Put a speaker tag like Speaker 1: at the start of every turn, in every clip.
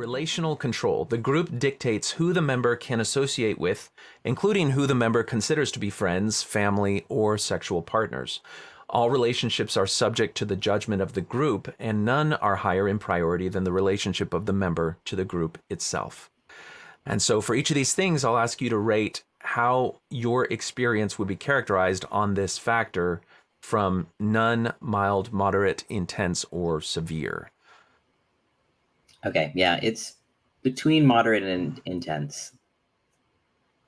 Speaker 1: Relational control. The group dictates who the member can associate with, including who the member considers to be friends, family, or sexual partners. All relationships are subject to the judgment of the group, and none are higher in priority than the relationship of the member to the group itself. And so for each of these things, I'll ask you to rate how your experience would be characterized on this factor from none, mild, moderate, intense, or severe.
Speaker 2: Okay, yeah, it's between moderate and intense.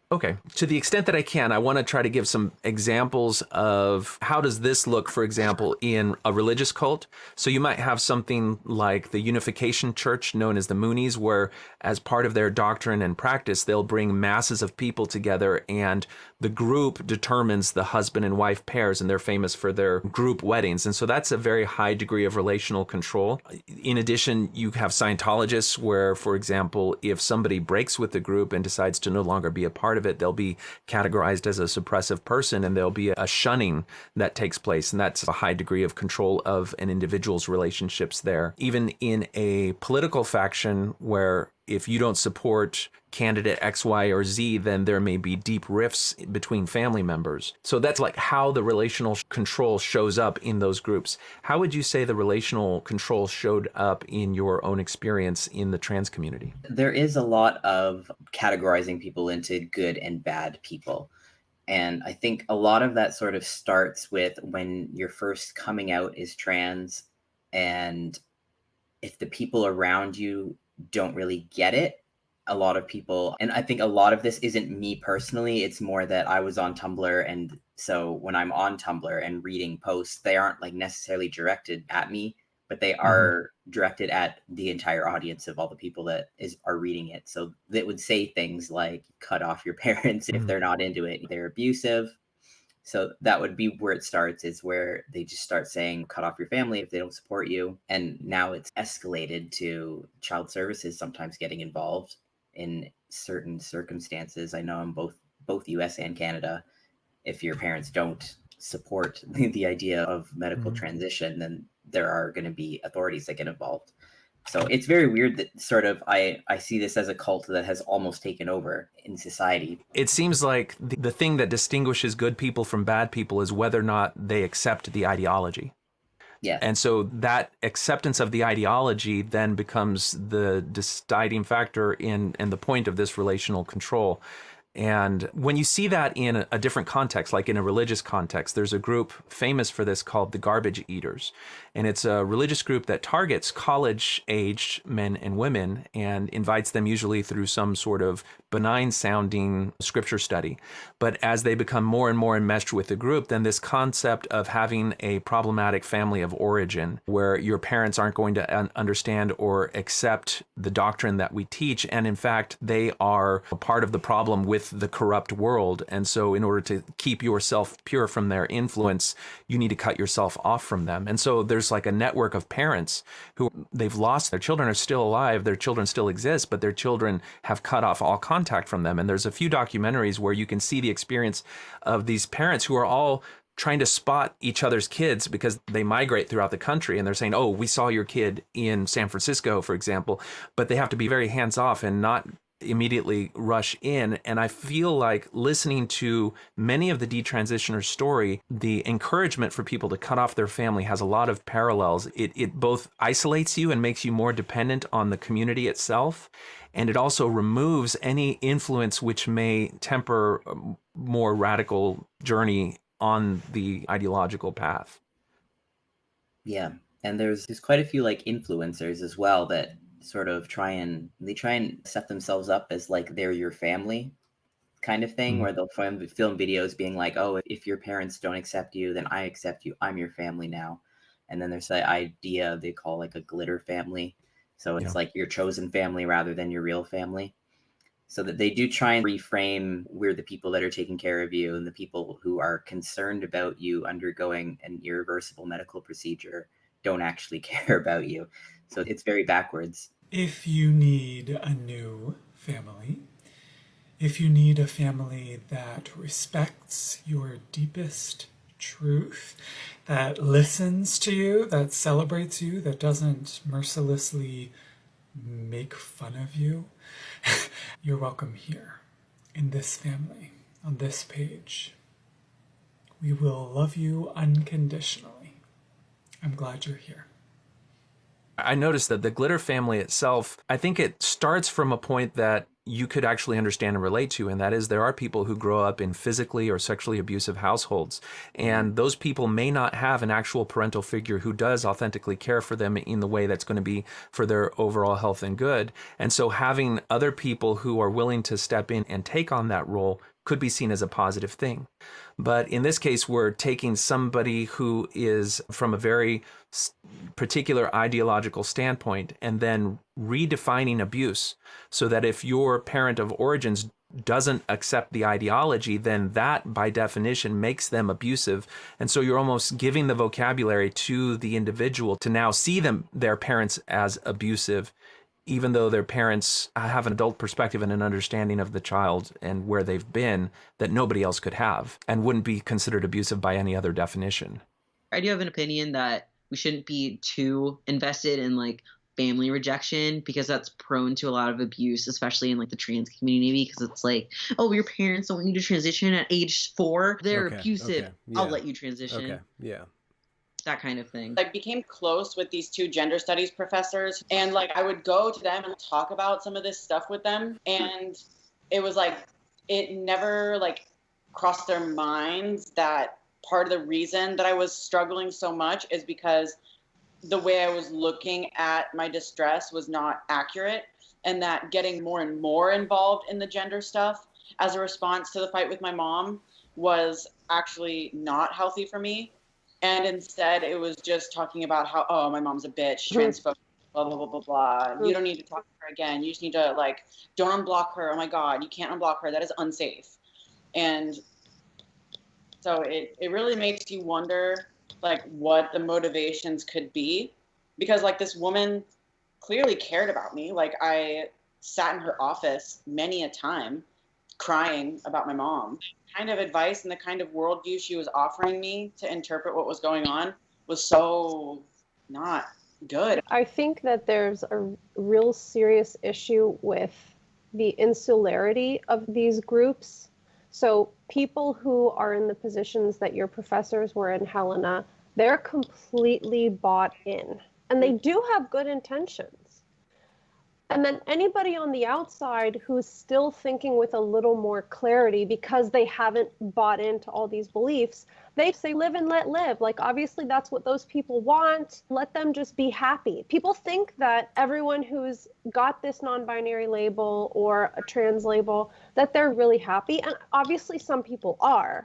Speaker 1: Okay. To the extent that I can, I want to try to give some examples of how does this look, for example, in a religious cult. So you might have something like the Unification Church, known as the Moonies, where as part of their doctrine and practice, they'll bring masses of people together and the group determines the husband and wife pairs, and they're famous for their group weddings. And so that's a very high degree of relational control. In addition, you have Scientologists where, for example, if somebody breaks with the group and decides to no longer be a part of it, they'll be categorized as a suppressive person and there'll be a shunning that takes place. And that's a high degree of control of an individual's relationships there. Even in a political faction where if you don't support candidate X, Y, or Z, then there may be deep rifts between family members. So that's like how the relational control shows up in those groups. How would you say the relational control showed up in your own experience in the trans community?
Speaker 2: There is a lot of categorizing people into good and bad people. And I think a lot of that sort of starts with when you're first coming out as trans, and if the people around you don't really get it, a lot of people, and I think a lot of this isn't me personally, it's more that I was on Tumblr, and so when I'm on Tumblr and reading posts, they aren't like necessarily directed at me, but they are directed at the entire audience of all the people that are reading it. So that would say things like cut off your parents if they're not into it, they're abusive. So that would be where it starts, is where they just start saying, cut off your family if they don't support you. And now it's escalated to child services sometimes getting involved in certain circumstances. I know in both US and Canada, if your parents don't support the idea of medical transition, then there are going to be authorities that get involved. So it's very weird that sort of I see this as a cult that has almost taken over in society.
Speaker 1: It seems like the thing that distinguishes good people from bad people is whether or not they accept the ideology.
Speaker 2: Yes.
Speaker 1: And so that acceptance of the ideology then becomes the deciding factor in the point of this relational control. And when you see that in a different context, like in a religious context, there's a group famous for this called the Garbage Eaters. And it's a religious group that targets college-aged men and women and invites them usually through some sort of benign-sounding scripture study. But as they become more and more enmeshed with the group, then this concept of having a problematic family of origin, where your parents aren't going to understand or accept the doctrine that we teach, and in fact, they are a part of the problem with the corrupt world. And so in order to keep yourself pure from their influence, you need to cut yourself off from them. And so there's like a network of parents who they've lost, their children are still alive, their children still exist, but their children have cut off all contact from them. And there's a few documentaries where you can see the experience of these parents who are all trying to spot each other's kids because they migrate throughout the country, and they're saying, oh, we saw your kid in San Francisco, for example, but they have to be very hands off and not immediately rush in. And I feel like listening to many of the detransitioners' story, the encouragement for people to cut off their family has a lot of parallels. It both isolates you and makes you more dependent on the community itself, and it also removes any influence which may temper a more radical journey on the ideological path.
Speaker 2: Yeah. And there's quite a few like influencers as well that sort of try and set themselves up as like they're your family kind of thing, where they'll film videos being like, oh, if your parents don't accept you, then I accept you. I'm your family now. And then there's that idea they call like a glitter family. So it's like your chosen family rather than your real family. So that they do try and reframe, we're the people that are taking care of you, and the people who are concerned about you undergoing an irreversible medical procedure don't actually care about you. So it's very backwards.
Speaker 3: If you need a new family, if you need a family that respects your deepest truth, that listens to you, that celebrates you, that doesn't mercilessly make fun of you, you're welcome here, in this family, on this page. We will love you unconditionally. I'm glad you're here.
Speaker 1: I noticed that the glitter family itself, I think it starts from a point that you could actually understand and relate to, and that is there are people who grow up in physically or sexually abusive households, and those people may not have an actual parental figure who does authentically care for them in the way that's going to be for their overall health and good. And so having other people who are willing to step in and take on that role could be seen as a positive thing. But in this case, we're taking somebody who is from a very particular ideological standpoint and then redefining abuse so that if your parent of origins doesn't accept the ideology, then that by definition makes them abusive. And so you're almost giving the vocabulary to the individual to now see their parents as abusive, even though their parents have an adult perspective and an understanding of the child and where they've been that nobody else could have and wouldn't be considered abusive by any other definition.
Speaker 4: I do have an opinion that we shouldn't be too invested in like family rejection, because that's prone to a lot of abuse, especially in like the trans community, because it's like, oh, your parents don't want you to transition at age 4. They're abusive.
Speaker 5: Yeah.
Speaker 4: I'll let you transition.
Speaker 5: Okay. Yeah.
Speaker 4: That kind of thing.
Speaker 6: I became close with these 2 gender studies professors, and like I would go to them and talk about some of this stuff with them, and it was like it never like crossed their minds that part of the reason that I was struggling so much is because the way I was looking at my distress was not accurate, and that getting more and more involved in the gender stuff as a response to the fight with my mom was actually not healthy for me. And instead, it was just talking about how, oh, my mom's a bitch, transphobic, blah, blah, blah, blah, blah. You don't need to talk to her again. You just need to, like, don't unblock her. Oh, my God, you can't unblock her. That is unsafe. And so it really makes you wonder, like, what the motivations could be. Because, like, this woman clearly cared about me. Like, I sat in her office many a time crying about my mom. The kind of advice and the kind of worldview she was offering me to interpret what was going on was so not good.
Speaker 7: I think that there's a real serious issue with the insularity of these groups. So people who are in the positions that your professors were in, Helena, they're completely bought in, and they do have good intentions. And then anybody on the outside who's still thinking with a little more clarity because they haven't bought into all these beliefs, they say live and let live. Like, obviously that's what those people want. Let them just be happy. People think that everyone who's got this non-binary label or a trans label, that they're really happy. And obviously some people are.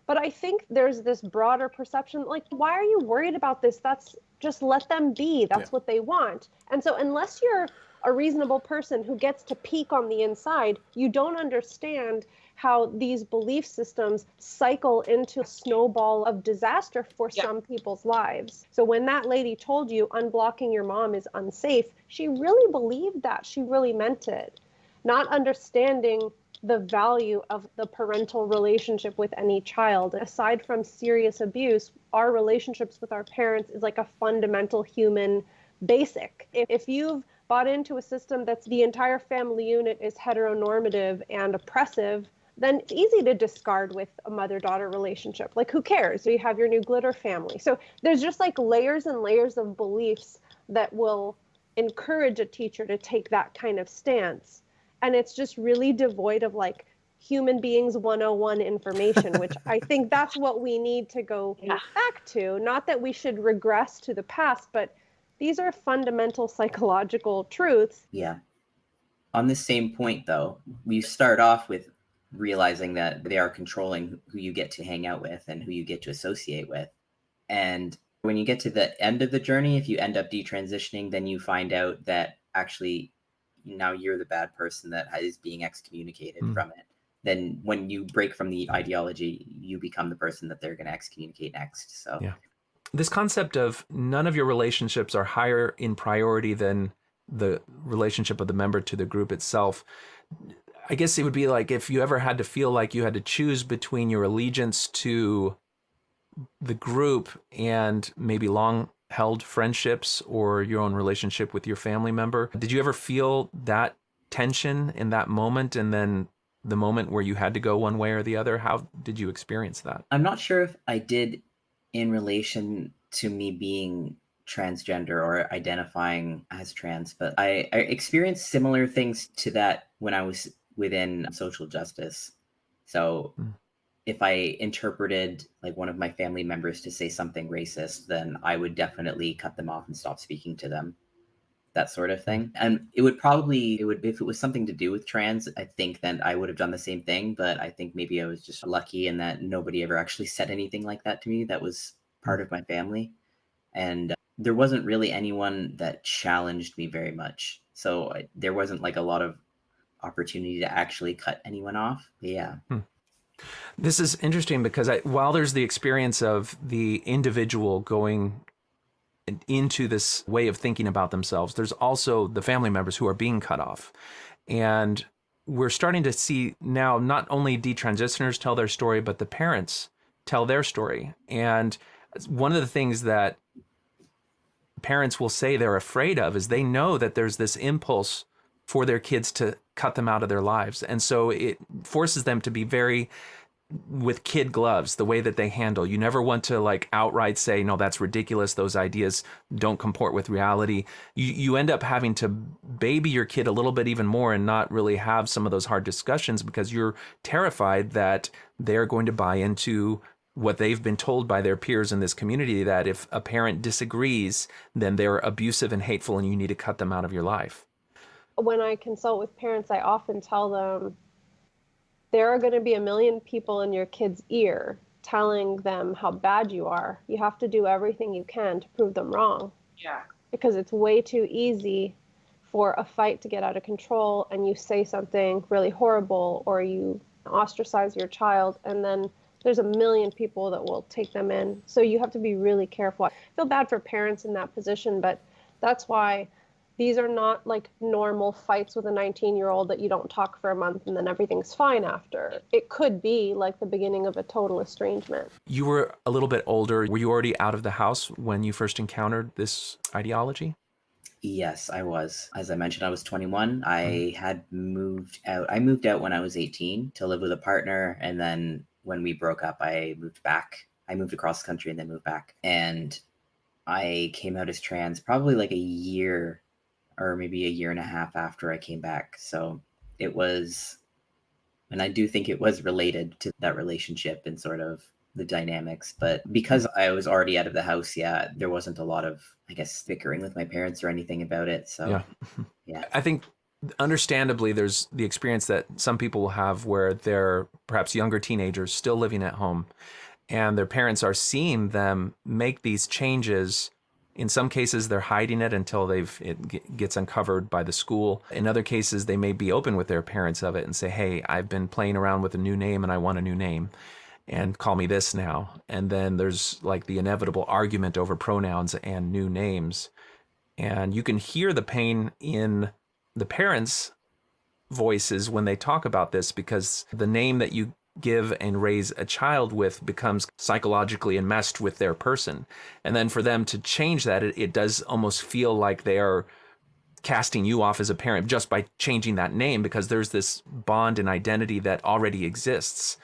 Speaker 7: But I think there's this broader perception, like, why are you worried about this? That's just let them be. That's what they want. And so unless you're a reasonable person who gets to peek on the inside, you don't understand how these belief systems cycle into a snowball of disaster for some people's lives. So when that lady told you unblocking your mom is unsafe, she really believed that. She really meant it. Not understanding the value of the parental relationship with any child. Aside from serious abuse, our relationships with our parents is like a fundamental human basic. If you've bought into a system that's the entire family unit is heteronormative and oppressive, then it's easy to discard with a mother-daughter relationship. Like, who cares? You have your new glitter family. So there's just like layers and layers of beliefs that will encourage a teacher to take that kind of stance. And it's just really devoid of like human beings 101 information, which I think that's what we need to go back to. Not that we should regress to the past, but these are fundamental psychological truths.
Speaker 2: Yeah. On the same point, though, we start off with realizing that they are controlling who you get to hang out with and who you get to associate with. And when you get to the end of the journey, if you end up detransitioning, then you find out that actually now you're the bad person that is being excommunicated from it. Then when you break from the ideology, you become the person that they're going to excommunicate next. So
Speaker 1: this concept of none of your relationships are higher in priority than the relationship of the member to the group itself. I guess it would be like if you ever had to feel like you had to choose between your allegiance to the group and maybe long held friendships or your own relationship with your family member. Did you ever feel that tension in that moment, and then the moment where you had to go one way or the other? How did you experience that?
Speaker 2: I'm not sure if I did in relation to me being transgender or identifying as trans, but I experienced similar things to that when I was within social justice. So if I interpreted like one of my family members to say something racist, then I would definitely cut them off and stop speaking to them. That sort of thing. And it would if it was something to do with trans, I think then I would have done the same thing. But I think maybe I was just lucky in that nobody ever actually said anything like that to me that was part of my family. And there wasn't really anyone that challenged me very much. So there wasn't like a lot of opportunity to actually cut anyone off. But yeah.
Speaker 1: This is interesting because while there's the experience of the individual going into this way of thinking about themselves, there's also the family members who are being cut off. And we're starting to see now not only detransitioners tell their story, but the parents tell their story. And one of the things that parents will say they're afraid of is they know that there's this impulse for their kids to cut them out of their lives. And so it forces them to be very with kid gloves, the way that they handle. You never want to like outright say, no, that's ridiculous. Those ideas don't comport with reality. You end up having to baby your kid a little bit even more and not really have some of those hard discussions because you're terrified that they're going to buy into what they've been told by their peers in this community, that if a parent disagrees, then they're abusive and hateful and you need to cut them out of your life.
Speaker 7: When I consult with parents, I often tell them, there are going to be a million people in your kid's ear telling them how bad you are. You have to do everything you can to prove them wrong.
Speaker 6: Yeah.
Speaker 7: Because it's way too easy for a fight to get out of control and you say something really horrible or you ostracize your child, and then there's a million people that will take them in. So you have to be really careful. I feel bad for parents in that position, but that's why these are not like normal fights with a 19-year-old that you don't talk for a month and then everything's fine after. It could be like the beginning of a total estrangement.
Speaker 1: You were a little bit older. Were you already out of the house when you first encountered this ideology?
Speaker 2: Yes, I was. As I mentioned, I was 21. I had moved out. I moved out when I was 18 to live with a partner. And then when we broke up, I moved back. I moved across the country and then moved back. And I came out as trans probably like a year or maybe a year and a half after I came back. So it was, and I do think it was related to that relationship and sort of the dynamics. But because I was already out of the house, yeah, there wasn't a lot of, I guess, bickering with my parents or anything about it. So yeah.
Speaker 1: I think understandably there's the experience that some people will have where they're perhaps younger teenagers still living at home and their parents are seeing them make these changes. In some cases, they're hiding it until it gets uncovered by the school. In other cases, they may be open with their parents of it and say, hey, I've been playing around with a new name and I want a new name and call me this now. And then there's like the inevitable argument over pronouns and new names. And you can hear the pain in the parents' voices when they talk about this because the name that you give and raise a child with becomes psychologically enmeshed with their person. And then for them to change that, it does almost feel like they are casting you off as a parent just by changing that name because there's this bond and identity that already exists.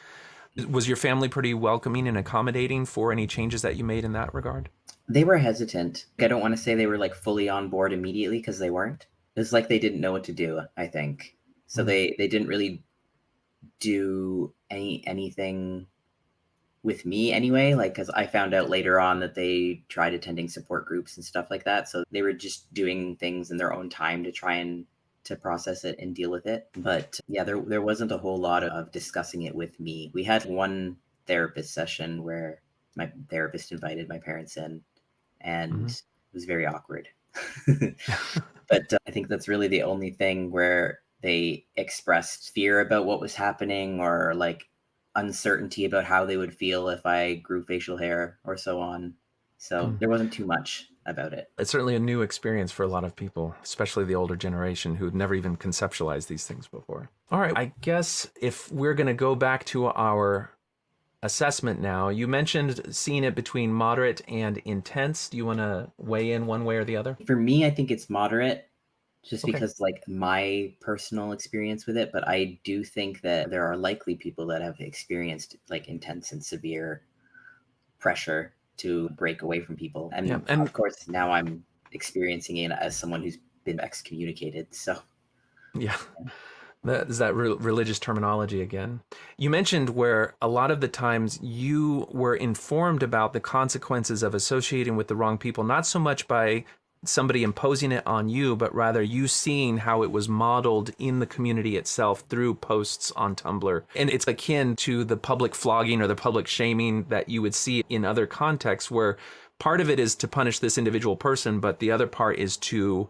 Speaker 1: Was your family pretty welcoming and accommodating for any changes that you made in that regard?
Speaker 2: They were hesitant. I don't want to say they were like fully on board immediately because they weren't. It was like they didn't know what to do, I think. So they didn't really do anything with me anyway, like because I found out later on that they tried attending support groups and stuff like that, so they were just doing things in their own time to try and to process it and deal with it. But yeah, there wasn't a whole lot of discussing it with me. We had one therapist session where my therapist invited my parents in and it was very awkward. But I think that's really the only thing where they expressed fear about what was happening or like uncertainty about how they would feel if I grew facial hair or so on. So there wasn't too much about it.
Speaker 1: It's certainly a new experience for a lot of people, especially the older generation who'd never even conceptualized these things before. All right, I guess if we're going to go back to our assessment now. You mentioned seeing it between moderate and intense. Do you want to weigh in one way or the other?
Speaker 2: For me, I think it's moderate just
Speaker 1: Okay.
Speaker 2: because like my personal experience with it, but I do think that there are likely people that have experienced like intense and severe pressure to break away from people. And
Speaker 1: Yeah, and
Speaker 2: of course, now I'm experiencing it as someone who's been excommunicated. So
Speaker 1: yeah, that is that religious terminology again. You mentioned where a lot of the times you were informed about the consequences of associating with the wrong people, not so much by somebody imposing it on you, but rather you seeing how it was modeled in the community itself through posts on Tumblr. And it's akin to the public flogging or the public shaming that you would see in other contexts, where part of it is to punish this individual person, but the other part is to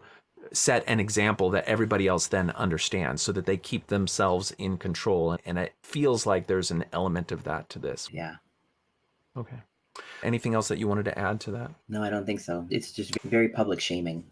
Speaker 1: set an example that everybody else then understands so that they keep themselves in control. And it feels like there's an element of that to this.
Speaker 2: yeah.
Speaker 1: Okay. Anything else that you wanted to add to that?
Speaker 2: No, I don't think so. It's just very public shaming.